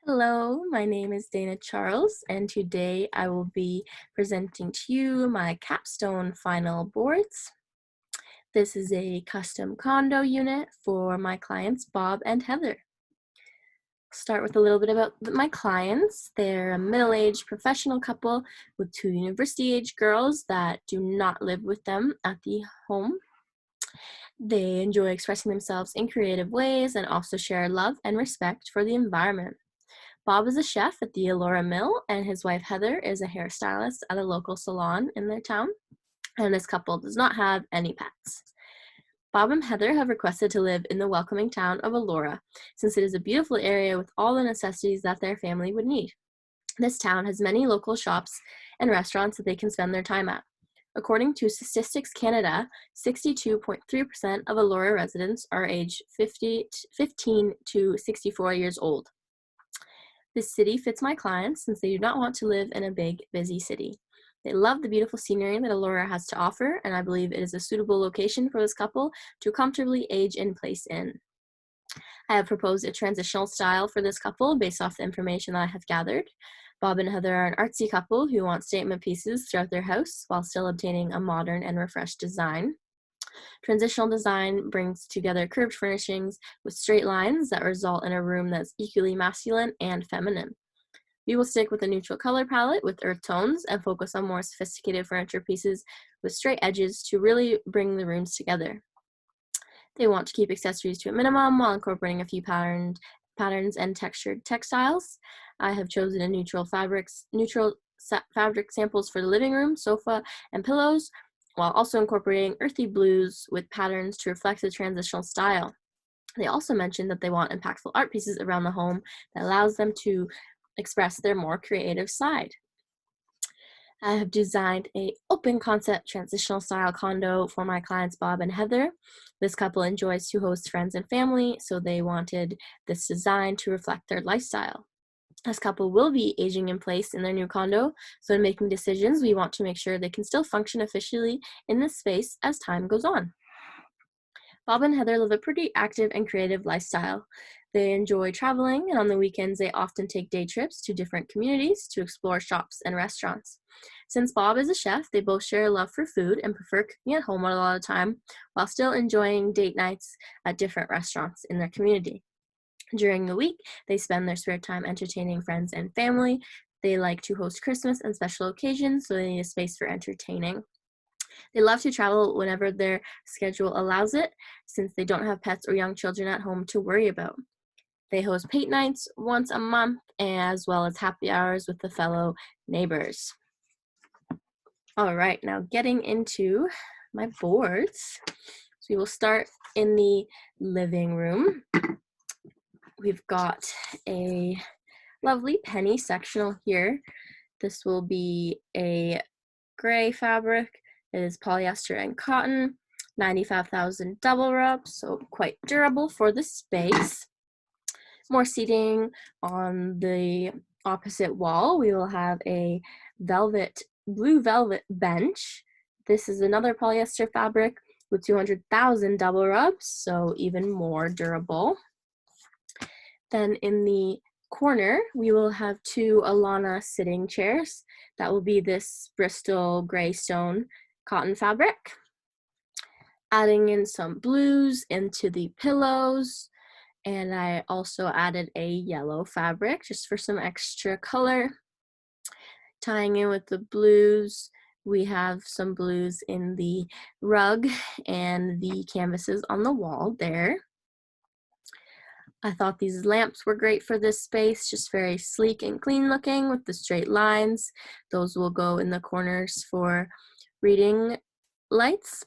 Hello, my name is Dana Charles, and today I will be presenting to you my Capstone final boards. This is a custom condo unit for my clients Bob and Heather. Start with a little bit about my clients. They're a middle-aged professional couple with two university-age girls that do not live with them at the home. They enjoy expressing themselves in creative ways and also share love and respect for the environment. Bob is a chef at the Elora mill, and his wife Heather is a hairstylist at a local salon in their town, and this couple does not have any pets. Bob and Heather have requested to live in the welcoming town of Elora, since it is a beautiful area with all the necessities that their family would need. This town has many local shops and restaurants that they can spend their time at. According to Statistics Canada, 62.3% of Elora residents are aged 15 to 64 years old. This city fits my clients since they do not want to live in a big, busy city. They love the beautiful scenery that Elora has to offer, and I believe it is a suitable location for this couple to comfortably age in place in. I have proposed a transitional style for this couple based off the information that I have gathered. Bob and Heather are an artsy couple who want statement pieces throughout their house while still obtaining a modern and refreshed design. Transitional design brings together curved furnishings with straight lines that result in a room that's equally masculine and feminine. We will stick with a neutral color palette with earth tones and focus on more sophisticated furniture pieces with straight edges to really bring the rooms together. They want to keep accessories to a minimum while incorporating a few patterns and textured textiles. I have chosen a neutral fabric samples for the living room, sofa, and pillows, while also incorporating earthy blues with patterns to reflect the transitional style. They also mentioned that they want impactful art pieces around the home that allows them to express their more creative side. I have designed a open concept transitional style condo for my clients Bob and Heather. This couple enjoys to host friends and family, so they wanted this design to reflect their lifestyle. This couple will be aging in place in their new condo, so in making decisions, we want to make sure they can still function efficiently in this space as time goes on. Bob and Heather live a pretty active and creative lifestyle. They enjoy traveling, and on the weekends, they often take day trips to different communities to explore shops and restaurants. Since Bob is a chef, they both share a love for food and prefer cooking at home a lot of the time, while still enjoying date nights at different restaurants in their community. During the week, they spend their spare time entertaining friends and family. They like to host Christmas and special occasions, so they need a space for entertaining. They love to travel whenever their schedule allows it, since they don't have pets or young children at home to worry about. They host paint nights once a month, as well as happy hours with the fellow neighbors. All right, now getting into my boards. So we will start in the living room. We've got a lovely penny sectional here. This will be a gray fabric. It is polyester and cotton, 95,000 double rub, so quite durable for the space. More seating on the opposite wall. We will have a blue velvet bench. This is another polyester fabric with 200,000 double rubs, so even more durable. Then in the corner, we will have two Alana sitting chairs. That will be this Bristol gray stone cotton fabric. Adding in some blues into the pillows, and I also added a yellow fabric just for some extra color. Tying in with the blues, we have some blues in the rug and the canvases on the wall there. I thought these lamps were great for this space, just very sleek and clean looking with the straight lines. Those will go in the corners for reading lights.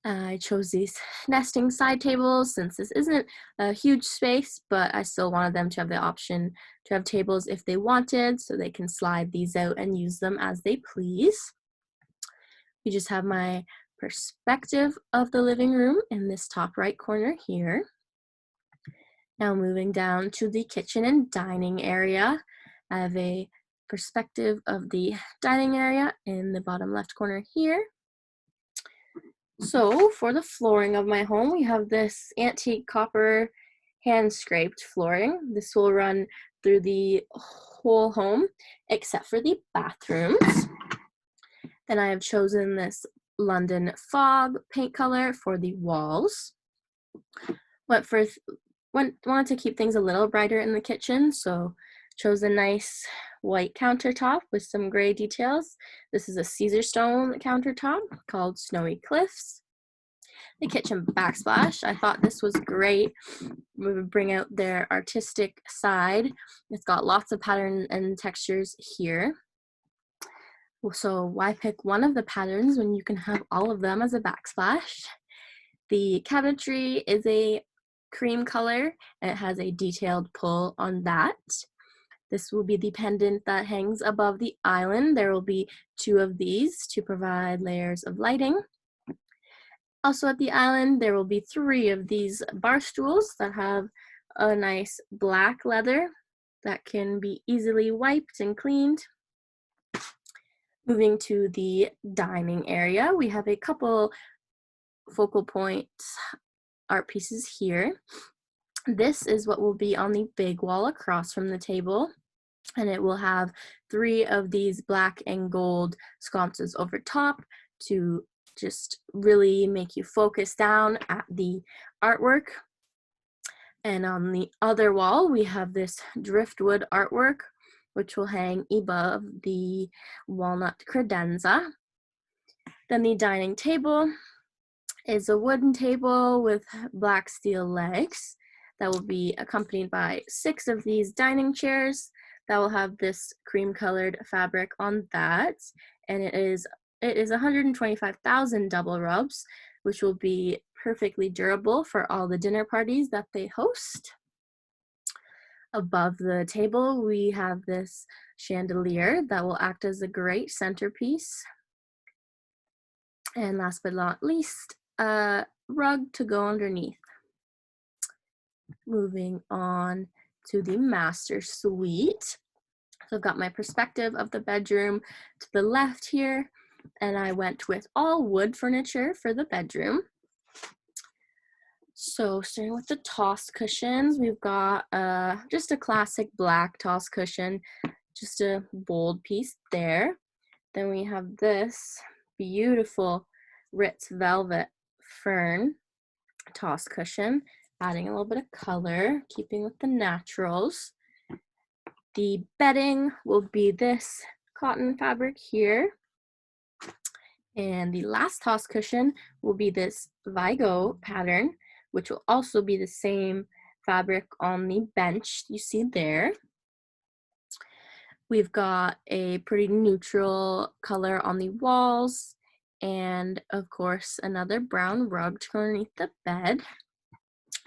I chose these nesting side tables since this isn't a huge space, but I still wanted them to have the option to have tables if they wanted, so they can slide these out and use them as they please. We just have my perspective of the living room in this top right corner here. Now moving down to the kitchen and dining area, I have a perspective of the dining area in the bottom left corner here. So for the flooring of my home, we have this antique copper hand scraped flooring. This will run through the whole home except for the bathrooms. Then I have chosen this London Fog paint color for the walls. Wanted to keep things a little brighter in the kitchen, so chose a nice white countertop with some gray details. This is a Caesar stone countertop called Snowy Cliffs. The kitchen backsplash, I thought this was great. We would bring out their artistic side. It's got lots of pattern and textures here. So why pick one of the patterns when you can have all of them as a backsplash? The cabinetry is a cream color and it has a detailed pull on that. This will be the pendant that hangs above the island. There will be 2 of these to provide layers of lighting. Also at the island, there will be 3 of these bar stools that have a nice black leather that can be easily wiped and cleaned. Moving to the dining area, we have a couple focal point art pieces here. This is what will be on the big wall across from the table, and it will have 3 of these black and gold sconces over top to just really make you focus down at the artwork. And on the other wall, we have this driftwood artwork, which will hang above the walnut credenza. Then the dining table is a wooden table with black steel legs that will be accompanied by 6 of these dining chairs that will have this cream colored fabric on that, and it is 125,000 double rubs, which will be perfectly durable for all the dinner parties that they host. Above the table, we have this chandelier that will act as a great centerpiece. And last but not least, a rug to go underneath. Moving on to the master suite. So I've got my perspective of the bedroom to the left here, and I went with all wood furniture for the bedroom. So starting with the toss cushions, we've got just a classic black toss cushion, just a bold piece there. Then we have this beautiful Ritz velvet fern toss cushion, adding a little bit of color, keeping with the naturals. The bedding will be this cotton fabric here. And the last toss cushion will be this Vigo pattern, which will also be the same fabric on the bench you see there. We've got a pretty neutral color on the walls, and of course another brown rug to go underneath the bed.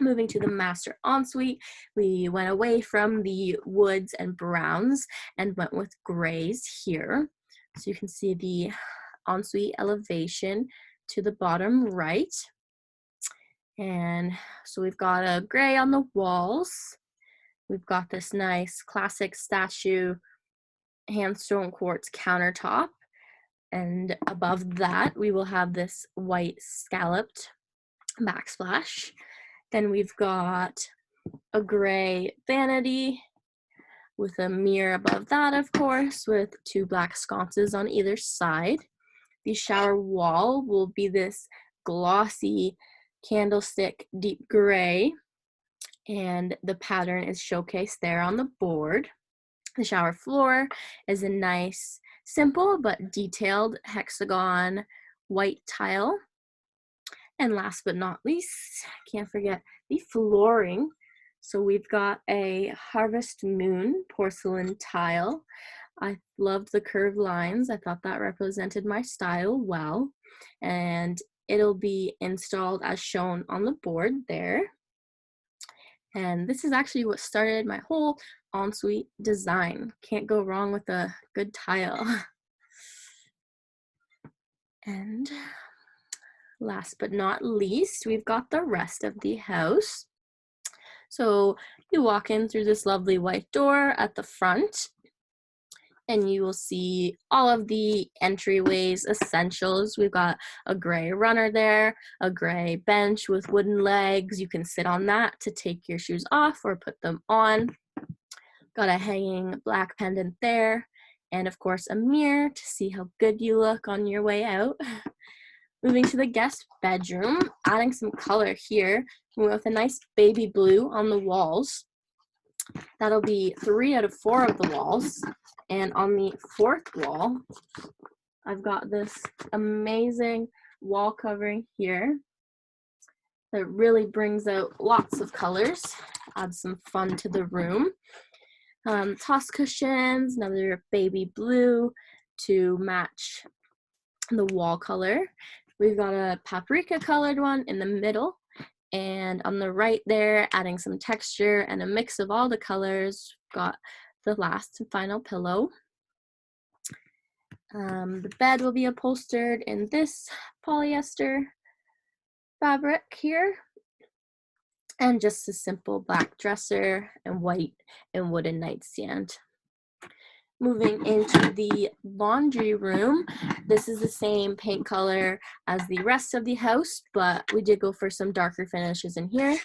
Moving to the master ensuite, we went away from the woods and browns and went with grays here. So you can see the ensuite elevation to the bottom right. And so we've got a gray on the walls. We've got this nice classic statue handstone quartz countertop. And above that, we will have this white scalloped backsplash. Then we've got a gray vanity with a mirror above that, of course, with 2 black sconces on either side. The shower wall will be this glossy candlestick deep gray, and the pattern is showcased there on the board. The shower floor is a nice, simple but detailed hexagon white tile. And last but not least, can't forget the flooring. So we've got a Harvest Moon porcelain tile. I loved the curved lines. I thought that represented my style well. And it'll be installed as shown on the board there. And this is actually what started my whole ensuite design. Can't go wrong with a good tile. And last but not least, we've got the rest of the house. So you walk in through this lovely white door at the front, and you will see all of the entryways essentials. We've got a gray runner there, a gray bench with wooden legs. You can sit on that to take your shoes off or put them on. Got a hanging black pendant there, and of course a mirror to see how good you look on your way out. Moving to the guest bedroom, adding some color here with a nice baby blue on the walls. That'll be 3 out of 4 of the walls. And on the 4th wall, I've got this amazing wall covering here that really brings out lots of colors, adds some fun to the room. Toss cushions, another baby blue to match the wall color. We've got a paprika colored one in the middle, and on the right there, adding some texture and a mix of all the colors, got the last and final pillow. The bed will be upholstered in this polyester fabric here, and just a simple black dresser and white and wooden nightstand. Moving into the laundry room, this is the same paint color as the rest of the house, but we did go for some darker finishes in here.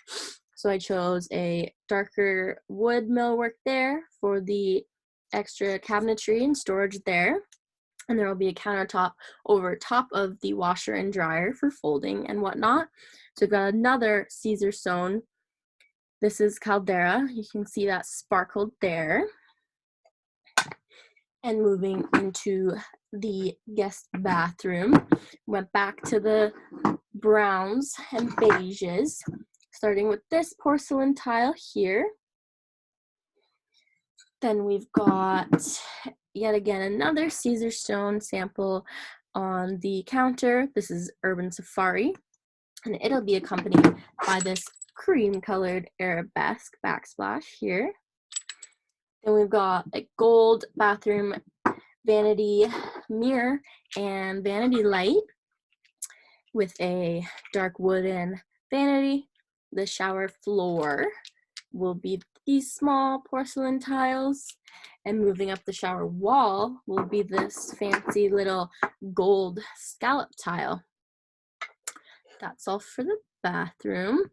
So I chose a darker wood millwork there for the extra cabinetry and storage there. And there will be a countertop over top of the washer and dryer for folding and whatnot. So we've got another Caesar stone. This is Caldera. You can see that sparkled there. And moving into the guest bathroom, went back to the browns and beiges, starting with this porcelain tile here. Then we've got yet again another Caesar stone sample on the counter. This is Urban Safari, and it'll be accompanied by this cream colored arabesque backsplash here. Then we've got a gold bathroom vanity mirror and vanity light with a dark wooden vanity. The shower floor will be these small porcelain tiles, and moving up the shower wall will be this fancy little gold scallop tile. That's all for the bathroom.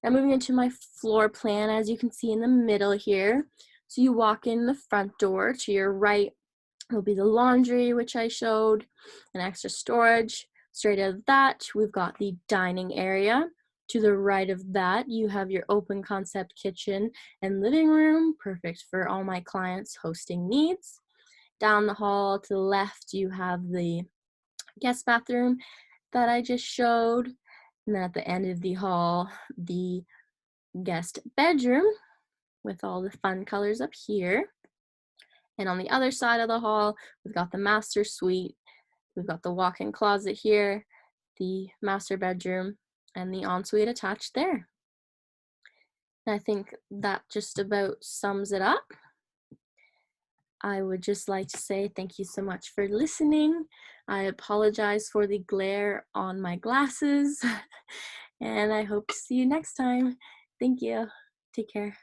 Now moving into my floor plan, as you can see in the middle here. So you walk in the front door. To your right will be the laundry, which I showed, and extra storage. Straight out of that, we've got the dining area. To the right of that, you have your open concept kitchen and living room, perfect for all my clients' hosting needs. Down the hall to the left, you have the guest bathroom that I just showed. And then at the end of the hall, the guest bedroom with all the fun colors up here. And on the other side of the hall, we've got the master suite. We've got the walk-in closet here, the master bedroom, and the ensuite attached there. And I think that just about sums it up. I would just like to say thank you so much for listening. I apologize for the glare on my glasses, and I hope to see you next time. Thank you. Take care.